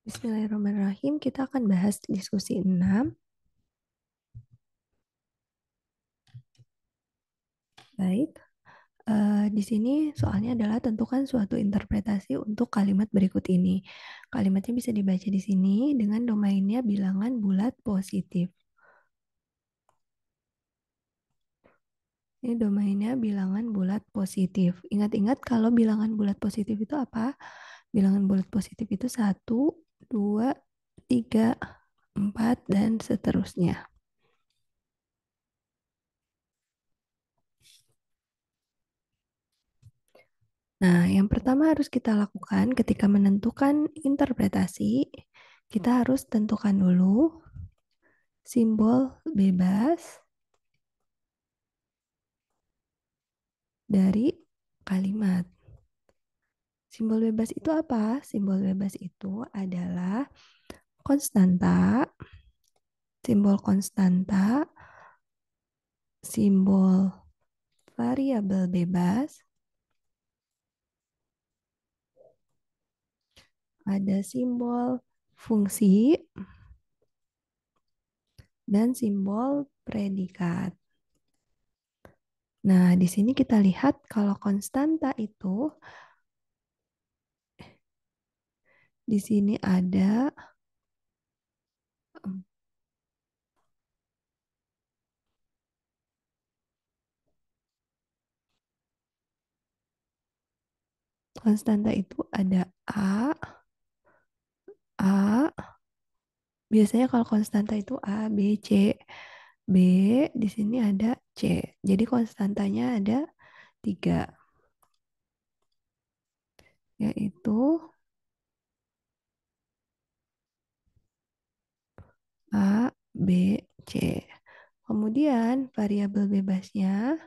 Bismillahirrahmanirrahim. Kita akan bahas diskusi 6. Baik. Di sini soalnya adalah tentukan suatu interpretasi untuk kalimat berikut ini. Kalimatnya bisa dibaca di sini dengan domainnya bilangan bulat positif. Ini domainnya bilangan bulat positif. Ingat-ingat kalau bilangan bulat positif itu apa? Bilangan bulat positif itu 1, 2, 3, 4, dan seterusnya. Nah, yang pertama harus kita lakukan ketika menentukan interpretasi, kita harus tentukan dulu simbol bebas dari kalimat. Simbol bebas itu apa? Simbol bebas itu adalah konstanta, simbol konstanta, simbol variabel bebas, ada simbol fungsi, dan simbol predikat. Nah, di sini kita lihat kalau konstanta itu di sini ada konstanta itu ada A. Biasanya kalau konstanta itu A, B, C. B, di sini ada C. Jadi konstantanya ada 3, yaitu A, B, C. Kemudian variabel bebasnya,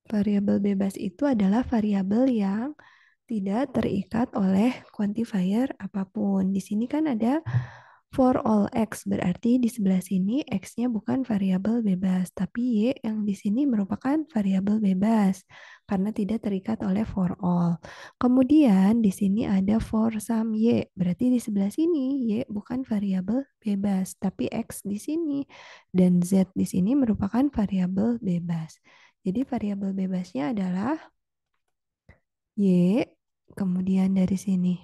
variabel bebas itu adalah variabel yang tidak terikat oleh quantifier apapun. Di sini kan ada for all x, berarti di sebelah sini x-nya bukan variabel bebas, tapi y yang di sini merupakan variabel bebas karena tidak terikat oleh for all. Kemudian di sini ada for some y, berarti di sebelah sini y bukan variabel bebas, tapi x di sini dan z di sini merupakan variabel bebas. Jadi variabel bebasnya adalah Y, kemudian dari sini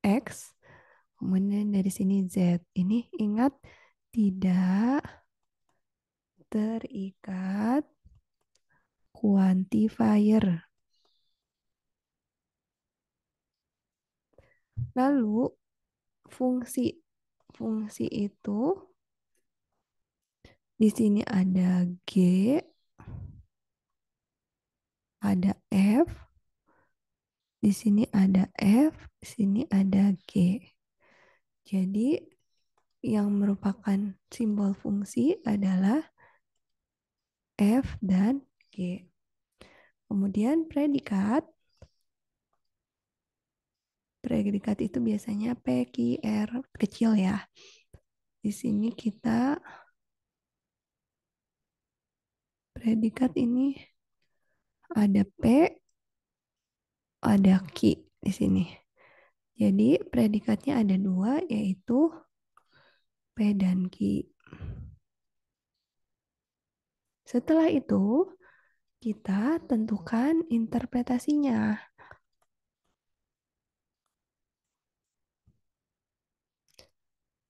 X, kemudian dari sini Z. Ini ingat tidak terikat quantifier. Lalu fungsi fungsi itu di sini ada G, ada F, di sini ada F, di sini ada G. Jadi yang merupakan simbol fungsi adalah F dan G. Kemudian predikat. Predikat itu biasanya P, Q, R kecil ya. Di sini kita predikat ini ada P, ada Q di sini. Jadi predikatnya ada 2, yaitu P dan Q. Setelah itu kita tentukan interpretasinya.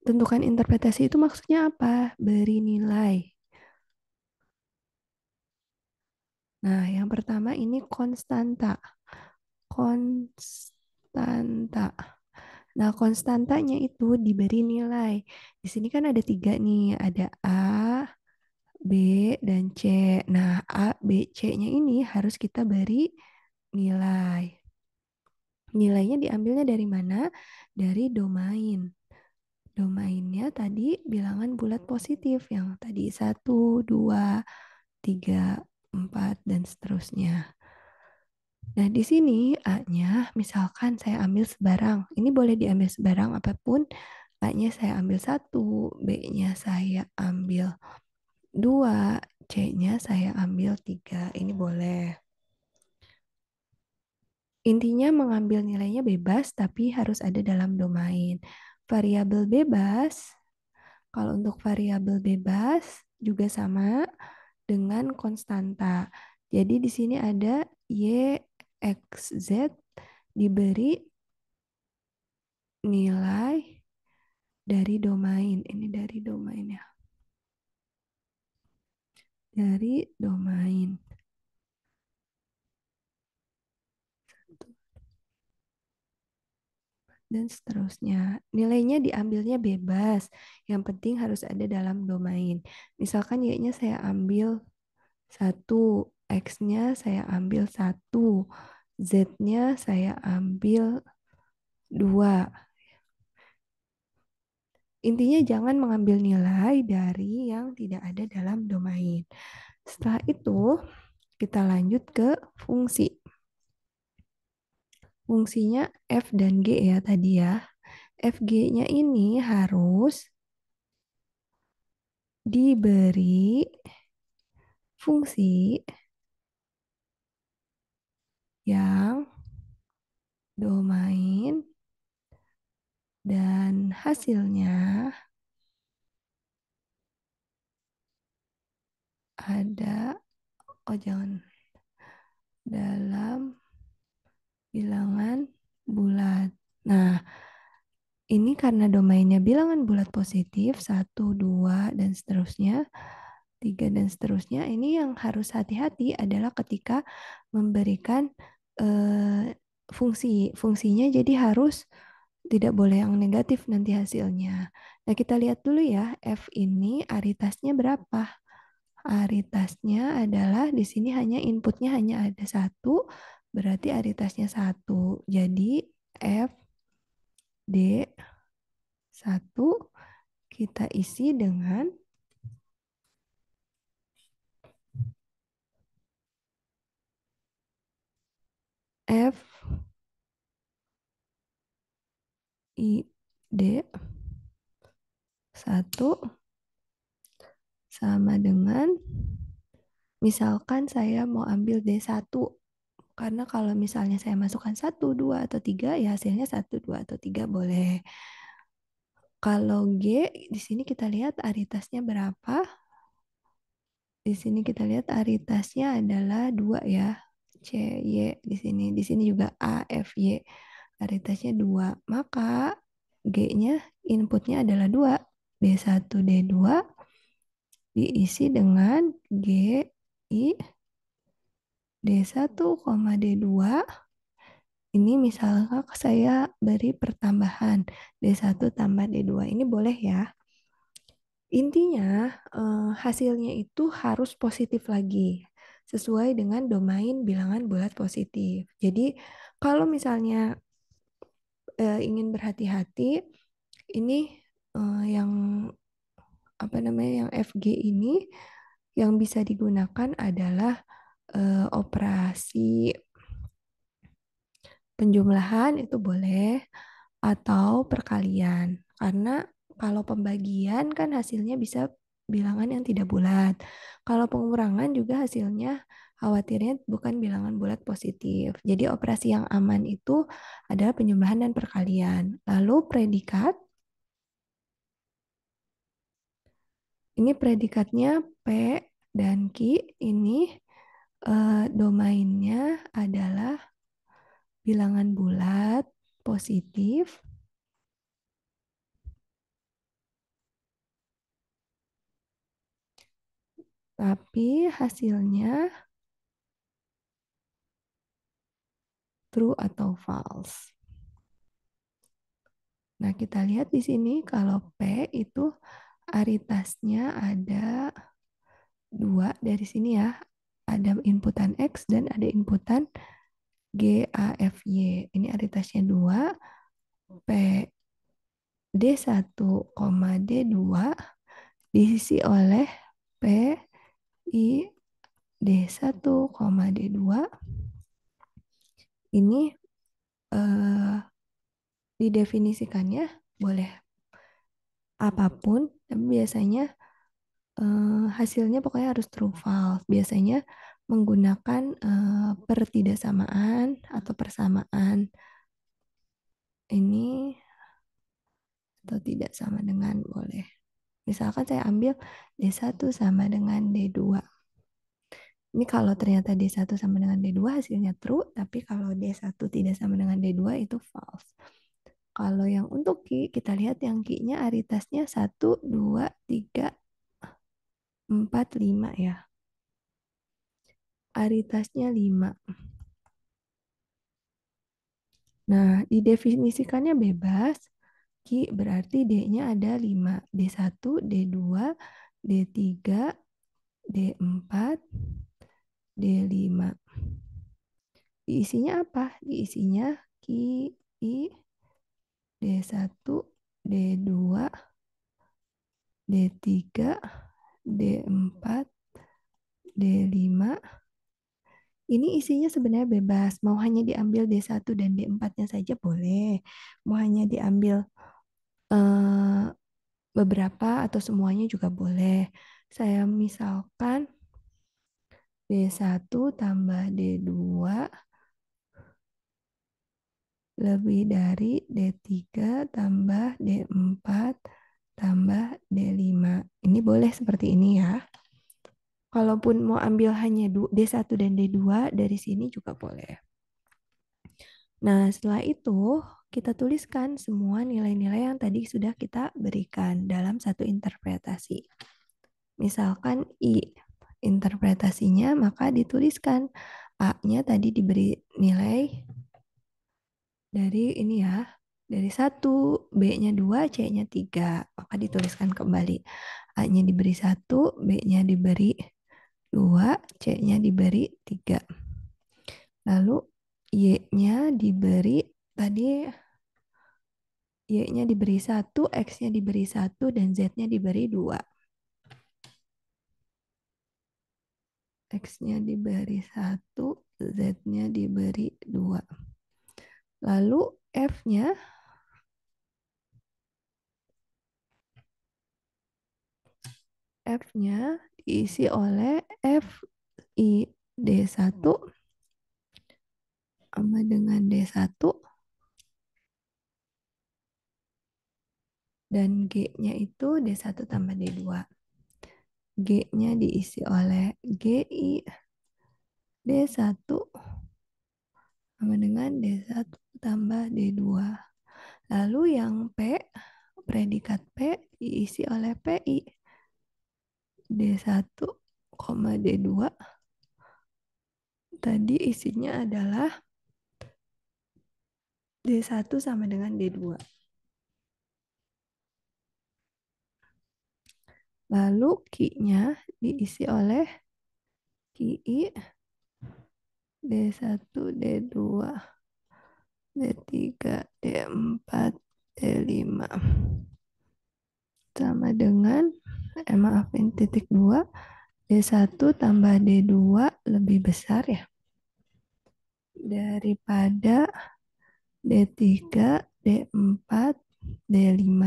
Tentukan interpretasi itu maksudnya apa? Beri nilai. Nah, yang pertama ini konstanta. Konstanta. Nah, konstantanya itu diberi nilai. Di sini kan ada 3 nih, ada A, B, dan C. Nah, A, B, C-nya ini harus kita beri nilai. Nilainya diambilnya dari mana? Dari domain. Domainnya tadi bilangan bulat positif yang tadi 1, 2, 3, 4, dan seterusnya. Nah, di sini A-nya misalkan saya ambil sebarang. Ini boleh diambil sebarang apapun. A-nya saya ambil 1, B-nya saya ambil 2, C-nya saya ambil 3. Ini boleh. Intinya mengambil nilainya bebas, tapi harus ada dalam domain. Variabel bebas, kalau untuk variabel bebas juga sama dengan konstanta. Jadi di sini ada Y, X, Z diberi nilai dari domain. Ini dari domain ya. Dari domain. Dan seterusnya. Nilainya diambilnya bebas. Yang penting harus ada dalam domain. Misalkan Y-nya saya ambil satu, X-nya saya ambil satu, Z-nya saya ambil dua. Intinya jangan mengambil nilai dari yang tidak ada dalam domain. Setelah itu, kita lanjut ke fungsi. Fungsinya F dan G ya tadi ya. FG-nya ini harus diberi fungsi yang domain dan hasilnya ada, oh jangan, dalam bilangan bulat. Nah, ini karena domainnya bilangan bulat positif, satu, 2, dan seterusnya, 3, dan seterusnya. Ini yang harus hati-hati adalah ketika memberikan fungsi. Fungsinya jadi harus tidak boleh yang negatif nanti hasilnya. Nah, kita lihat dulu ya, F ini aritasnya berapa? Aritasnya adalah di sini hanya inputnya hanya ada satu, berarti aritasnya satu. Jadi F, D, satu kita isi dengan F, I, D, satu sama dengan, misalkan saya mau ambil D1, karena kalau misalnya saya masukkan satu, 2, atau 3, ya hasilnya satu, 2, atau 3 boleh. Kalau G, di sini kita lihat aritasnya berapa. Di sini kita lihat aritasnya adalah 2 ya. C, Y di sini. Di sini juga A, F, Y. Aritasnya 2. Maka G-nya inputnya adalah 2. D1, D2 diisi dengan G, I, D1, D2. Ini misalnya saya beri pertambahan D1 tambah D2. Ini boleh ya. Intinya hasilnya itu harus positif lagi sesuai dengan domain bilangan bulat positif. Jadi kalau misalnya ingin berhati-hati, ini yang apa namanya yang FG ini yang bisa digunakan adalah operasi penjumlahan itu boleh atau perkalian. Karena kalau pembagian kan hasilnya bisa bilangan yang tidak bulat. Kalau pengurangan juga hasilnya khawatirnya bukan bilangan bulat positif. Jadi operasi yang aman itu adalah penjumlahan dan perkalian. Lalu predikat, ini predikatnya P dan Q, ini domainnya adalah bilangan bulat positif, tapi hasilnya true atau false. Nah, kita lihat di sini kalau P itu aritasnya ada 2 dari sini ya. Ada inputan X dan ada inputan G, A, F, Y. Ini aritasnya 2. P, D1, D2 diisi oleh P, I, D1, D2. Ini eh, didefinisikannya boleh apapun, tapi biasanya hasilnya pokoknya harus true false. Biasanya menggunakan pertidaksamaan atau persamaan ini atau tidak sama dengan boleh. Misalkan saya ambil D1 sama dengan D2. Ini kalau ternyata D1 sama dengan D2 hasilnya true, tapi kalau D1 tidak sama dengan D2 itu false. Kalau yang untuk Ki, kita lihat yang Ki-nya aritasnya 1, 2, 3, 4, 5 ya. Aritasnya 5. Nah, didefinisikannya bebas. Ki berarti D-nya ada 5. D1, D2, D3, D4, D5. Diisinya apa? Diisinya Ki, I, D1, D2, D3, D4, D5. Ini isinya sebenarnya bebas. Mau hanya diambil D1 dan D4-nya saja boleh. Mau hanya diambil eh, beberapa atau semuanya juga boleh. Saya misalkan D1 tambah D2 lebih dari D3 tambah D4 tambah D5. Ini boleh seperti ini ya. Kalaupun mau ambil hanya D1 dan D2 dari sini juga boleh. Nah, setelah itu kita tuliskan semua nilai-nilai yang tadi sudah kita berikan dalam satu interpretasi. Misalkan I interpretasinya, maka dituliskan A-nya tadi diberi nilai dari ini ya, dari 1, B-nya 2, C-nya 3. Maka dituliskan kembali. A-nya diberi 1, B-nya diberi 2, C-nya diberi 3. Lalu Y-nya diberi tadi Y-nya diberi 1, X-nya diberi 1, dan Z-nya diberi 2. X-nya diberi 1, Z-nya diberi 2. Lalu F-nya F-nya diisi oleh F I D1 sama dengan D1 dan G-nya itu D1 tambah D2. G-nya diisi oleh GI D1 sama dengan D1 tambah D2. Lalu yang P, predikat P diisi oleh PI D1, D2. Tadi isinya adalah D1 sama dengan D2. Lalu Q-nya diisi oleh QI D1, D2, D3, D4, D5 sama dengan maafin titik 2 D1 tambah D2 lebih besar ya daripada D3, D4, D5.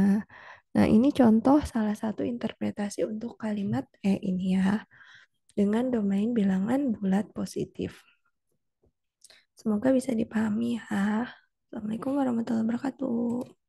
Nah, ini contoh salah satu interpretasi untuk kalimat E ini ya, dengan domain bilangan bulat positif. Semoga bisa dipahami ya. Assalamualaikum warahmatullahi wabarakatuh.